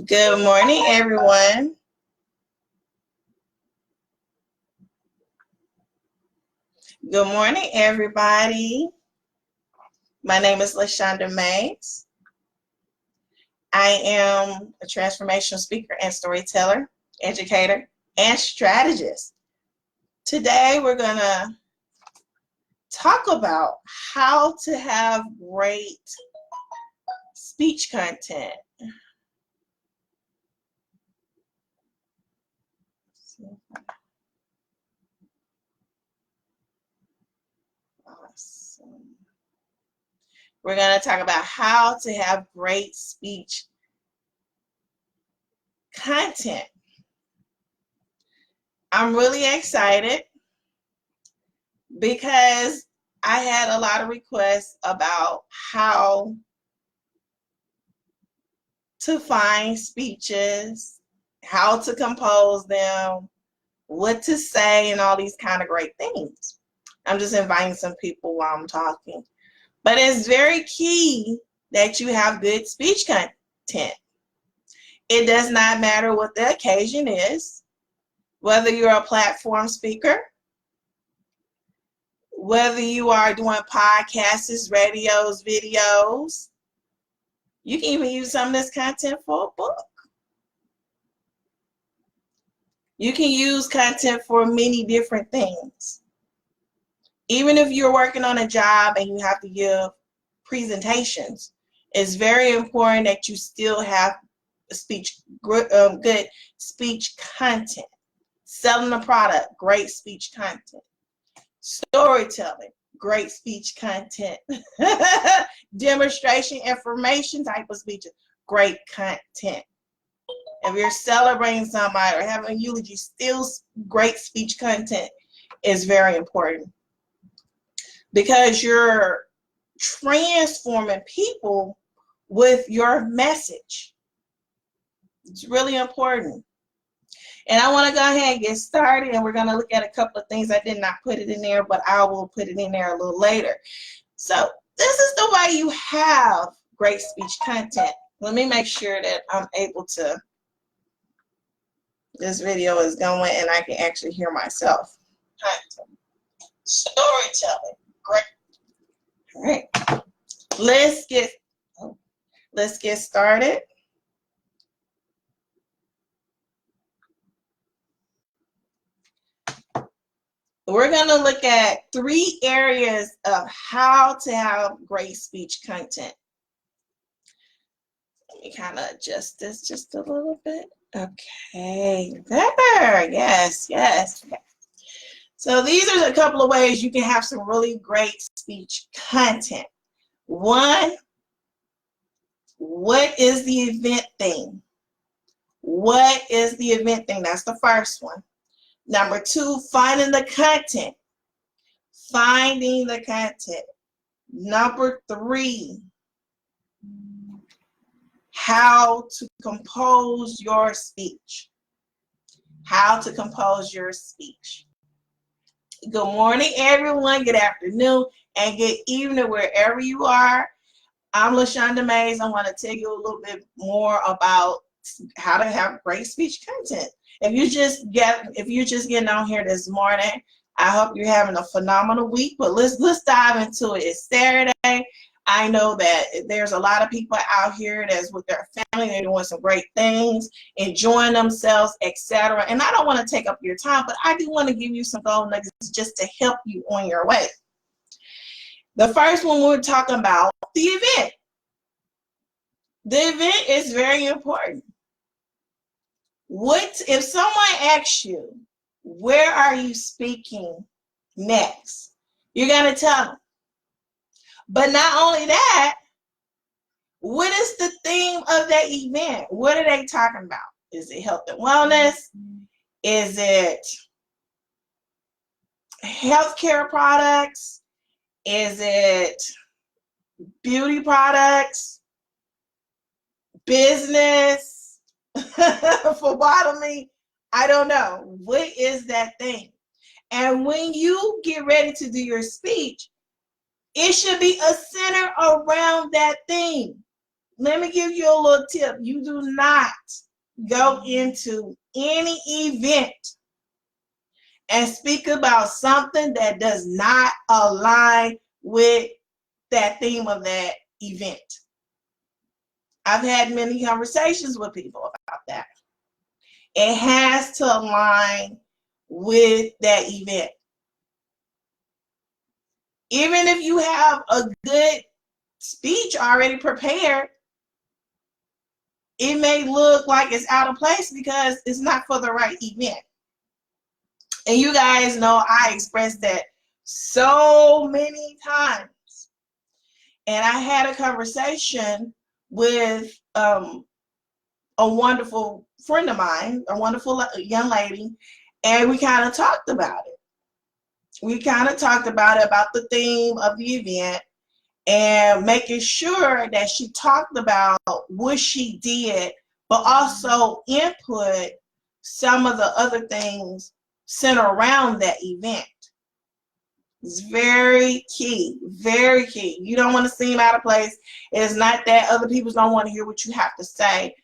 Good morning, everyone. Good morning, everybody. My name is LaShonda Mays. I am a transformational speaker and storyteller, educator, and strategist. Today, we're going to talk about how to have great speech content. Awesome. We're going to talk about how to have great speech content. I'm really excited because I had a lot of requests about how to find speeches, how to compose them, what to say, and all these kind of great things. I'm just inviting some people while I'm talking. But it's very key that you have good speech content. It does not matter what the occasion is, whether you're a platform speaker, whether you are doing podcasts, radios, videos. You can even use some of this content for a book. You can use content for many different things. Even if you're working on a job and you have to give presentations, it's very important that you still have good speech content. Selling a product, great speech content. Storytelling, great speech content. Demonstration, information type of speeches, great content. If you're celebrating somebody or having a eulogy, still great speech content is very important because you're transforming people with your message. It's really important. And I want to go ahead and get started, and we're going to look at a couple of things. I did not put it in there, but I will put it in there a little later. So this is the way you have great speech content. Let me make sure that I'm able to, this video is going and I can actually hear myself. Storytelling, great. All right, let's get started. We're going to look at 3 areas of how to have great speech content. Let me kind of adjust this just a little bit. Okay, better. Yes. Okay. So these are a couple of ways you can have some really great speech content. 1, what is the event theme? What is the event thing? That's the first one. Number 2, finding the content. Finding the content. Number 3, how to compose your speech. How to compose your speech. Good morning, everyone. Good afternoon and good evening, wherever you are. I'm LaShonda Mays. I want to tell you a little bit more about how to have great speech content. If you're just getting on here this morning, I hope you're having a phenomenal week. But let's dive into it. It's Saturday. I know that there's a lot of people out here that's with their family. They're doing some great things, enjoying themselves, etc. And I don't want to take up your time, but I do want to give you some gold nuggets just to help you on your way. The first one we're talking about, the event. The event is very important. What if someone asks you, where are you speaking next? You're going to tell them. But not only that, what is the theme of that event? What are they talking about? Is it health and wellness? Is it healthcare products? Is it beauty products? Business? Phlebotomy? I don't know. What is that thing? And when you get ready to do your speech, it should be a center around that thing. let me give you a little tip. You do not go into any event and speak about something that does not align with that theme of that event. I've had many conversations with people about that. It has to align with that event. Even if you have a good speech already prepared, it may look like it's out of place because it's not for the right event. And you guys know I expressed that so many times. And I had a conversation with a wonderful friend of mine, a wonderful young lady, and we kind of talked about it. We kind of talked about the theme of the event, and making sure that she talked about what she did, but also input some of the other things centered around that event. It's very key, very key. You don't want to seem out of place. It's not that other people don't want to hear what you have to say,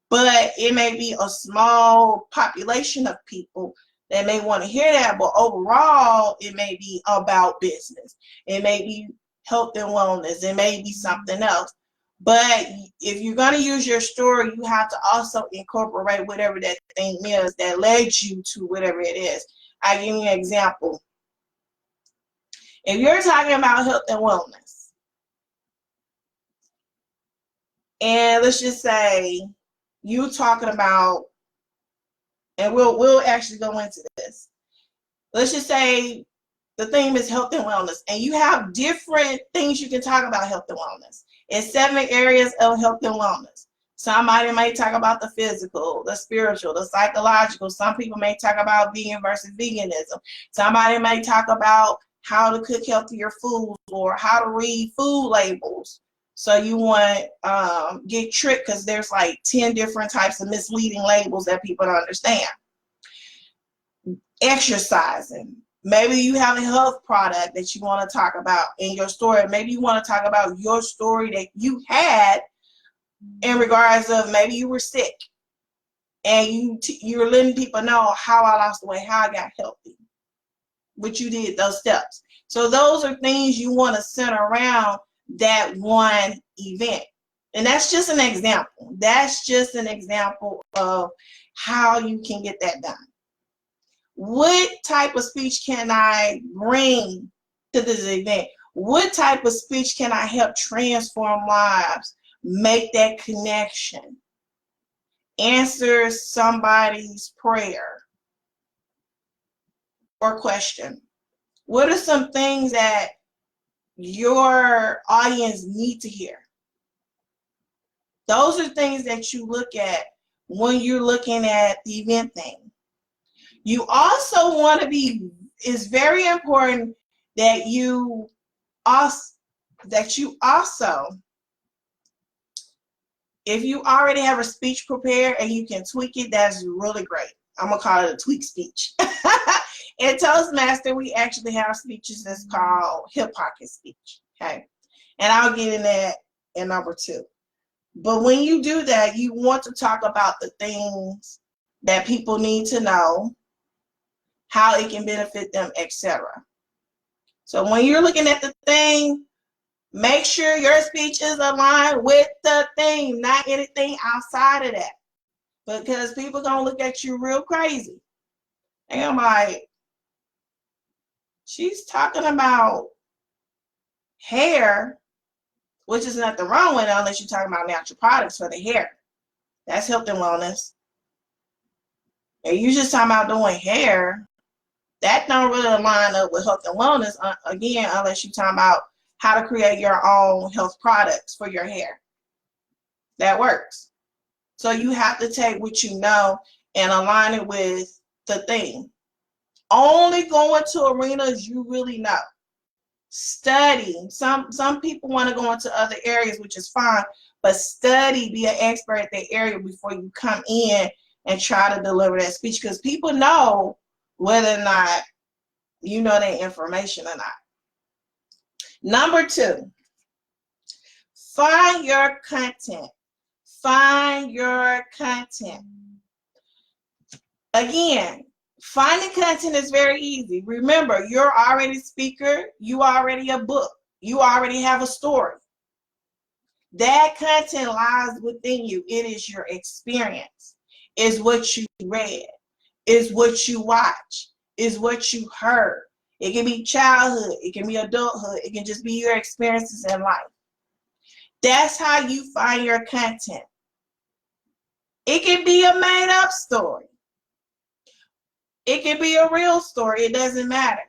but it may be a small population of people that may want to hear that, but overall, it may be about business. It may be health and wellness. It may be something else. But if you're going to use your story, you have to also incorporate whatever that thing is that led you to whatever it is. I'll give you an example. If you're talking about health and wellness, and let's just say you talking about, and we'll actually go into this. Let's just say the theme is health and wellness, and you have different things you can talk about health and wellness. It's 7 areas of health and wellness. Somebody may talk about the physical, the spiritual, the psychological. Some people may talk about vegan versus veganism. Somebody may talk about how to cook healthier foods or how to read food labels. So you want get tricked because there's like 10 different types of misleading labels that people don't understand. Exercising. Maybe you have a health product that you want to talk about in your story. Maybe you want to talk about your story that you had in regards of maybe you were sick and you're letting people know how I lost the weight, how I got healthy, what you did, those steps. So those are things you want to center around that one event. And that's just an example. That's just an example of how you can get that done. What type of speech can I bring to this event? What type of speech can I help transform lives? Make that connection. Answer somebody's prayer or question. What are some things that your audience need to hear? Those are things that you look at when you're looking at the event thing. You also want to be, it's very important that you also, if you already have a speech prepared and you can tweak it, that's really great. I'm going to call it a tweak speech. In Toastmaster, we actually have speeches that's called hip pocket speech. Okay. And I'll get in that in number 2. But when you do that, you want to talk about the things that people need to know, how it can benefit them, etc. So when you're looking at the thing, make sure your speech is aligned with the theme, not anything outside of that. Because people gonna look at you real crazy. And I'm like, she's talking about hair, which is nothing wrong with it unless you're talking about natural products for the hair. That's health and wellness. And you just talking about doing hair, that don't really line up with health and wellness, again, unless you're talking about how to create your own health products for your hair. That works. So you have to take what you know and align it with the thing. Only going to arenas you really know. Study. Some people want to go into other areas, which is fine, but study, be an expert at that area before you come in and try to deliver that speech, because people know whether or not you know that information or not. Number 2, find your content. Find your content. Again, finding content is very easy. Remember, you're already a speaker. You already a book. You already have a story. That content lies within you. It is your experience. It's what you read. It's what you watch. It's what you heard. It can be childhood. It can be adulthood. It can just be your experiences in life. That's how you find your content. It can be a made-up story. It can be a real story. It doesn't matter.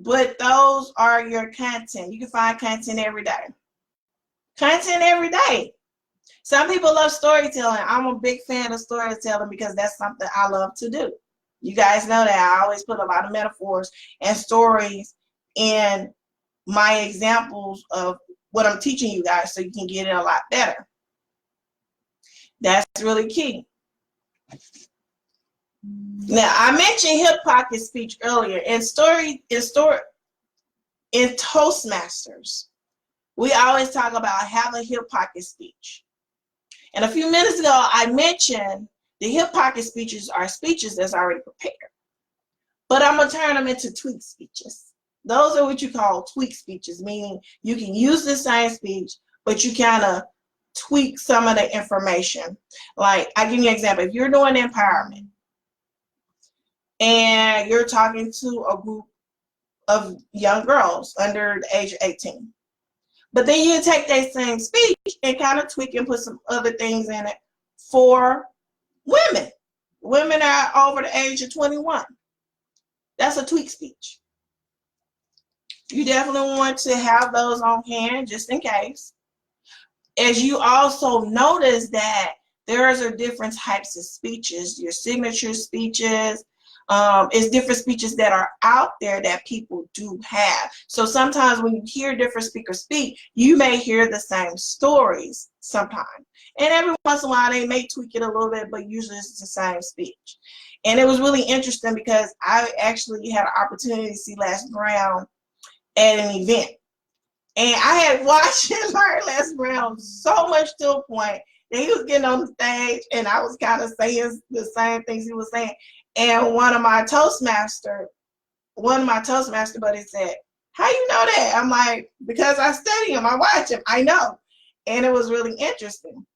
But those are your content. You can find content every day. Content every day. Some people love storytelling. I'm a big fan of storytelling because that's something I love to do. You guys know that I always put a lot of metaphors and stories in my examples of what I'm teaching you guys so you can get it a lot better. That's really key. Now, I mentioned hip pocket speech earlier. In Toastmasters, we always talk about have a hip pocket speech. And a few minutes ago, I mentioned the hip pocket speeches are speeches that's already prepared. But I'm going to turn them into tweak speeches. Those are what you call tweak speeches, meaning you can use the same speech, but you kind of tweak some of the information. Like, I give you an example. If you're doing empowerment and you're talking to a group of young girls under the age of 18, but then you take that same speech and kind of tweak and put some other things in it for women. Women are over the age of 21. That's a tweak speech. You definitely want to have those on hand just in case. As you also notice that there are different types of speeches, your signature speeches, it's different speeches that are out there that people do have. So sometimes when you hear different speakers speak, you may hear the same stories sometimes. And every once in a while they may tweak it a little bit, but usually it's the same speech. And it was really interesting because I actually had an opportunity to see Les Brown at an event. And I had watched and learned Les Brown so much to a point that he was getting on the stage and I was kind of saying the same things he was saying. And one of my Toastmaster buddies said, "How you know that?" I'm like, "Because I study him, I watch him, I know." And it was really interesting.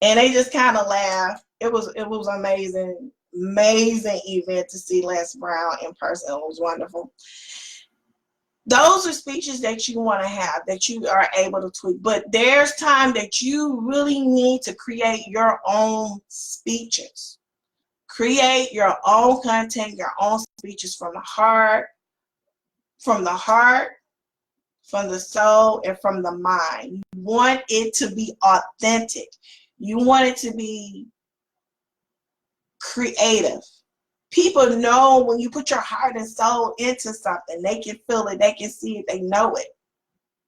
And they just kind of laughed. It was amazing event to see Les Brown in person. It was wonderful. Those are speeches that you want to have, that you are able to tweak. But there's time that you really need to create your own speeches. Create your own content, your own speeches from the heart, from the soul, and from the mind. You want it to be authentic. You want it to be creative. People know when you put your heart and soul into something, they can feel it, they can see it, they know it.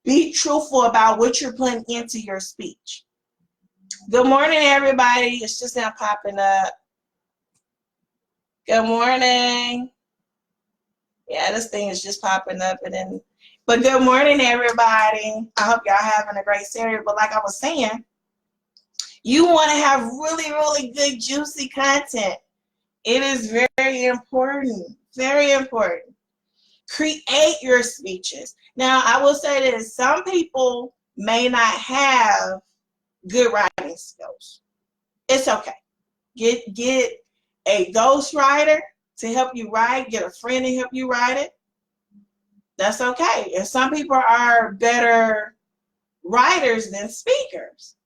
Be truthful about what you're putting into your speech. Good morning, everybody. It's just now popping up. Good morning. Yeah, this thing is just popping up. But good morning, everybody. I hope y'all having a great Saturday. But like I was saying, you want to have really, really good, juicy content. It is very important, very important. Create your speeches. Now, I will say this, some people may not have good writing skills. It's okay. Get a ghostwriter to help you write, get a friend to help you write it. That's okay. And some people are better writers than speakers.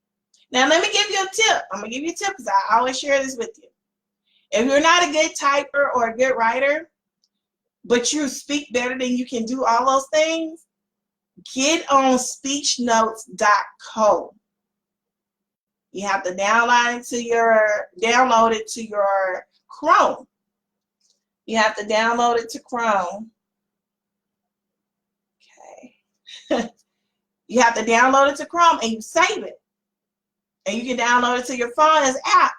Now, let me give you a tip. I'm going to give you a tip because I always share this with you. If you're not a good typer or a good writer, but you speak better than you can do all those things, get on speechnotes.co. You have to download it to your Chrome. You have to download it to Chrome. Okay. You have to download it to Chrome and you save it. And you can download it to your phone as an app.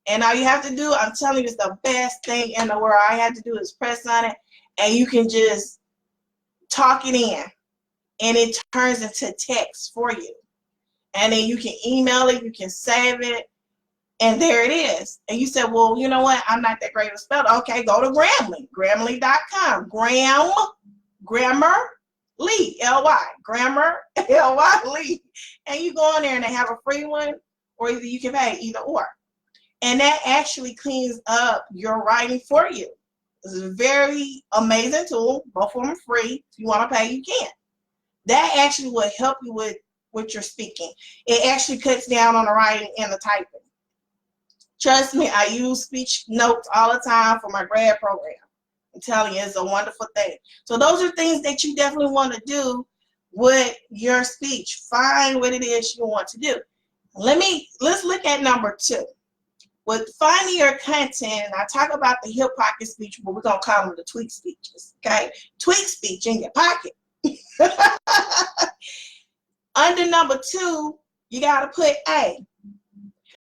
And all you have to do, I'm telling you, it's the best thing in the world. All you have to do is press on it and you can just talk it in. and it turns into text for you. And then you can email it, you can save it, and there it is. And you said, well, you know what? I'm not that great of a speller. Okay, go to Grammarly, Grammarly.com. Grammarly, L-Y, Grammar, L-Y, Lee. And you go on there and they have a free one, or either you can pay, either or. And that actually cleans up your writing for you. It's a very amazing tool. Both of them are free. If you want to pay, you can. That actually will help you with your speaking. It actually cuts down on the writing and the typing. Trust me, I use speech notes all the time for my grad program. I'm telling you, it's a wonderful thing. So those are things that you definitely want to do with your speech. Find what it is you want to do. Let's look at number 2. With finding your content, I talk about the hip pocket speech, but we're going to call them the tweak speeches, okay? Tweak speech in your pocket. Under number 2, you got to put A.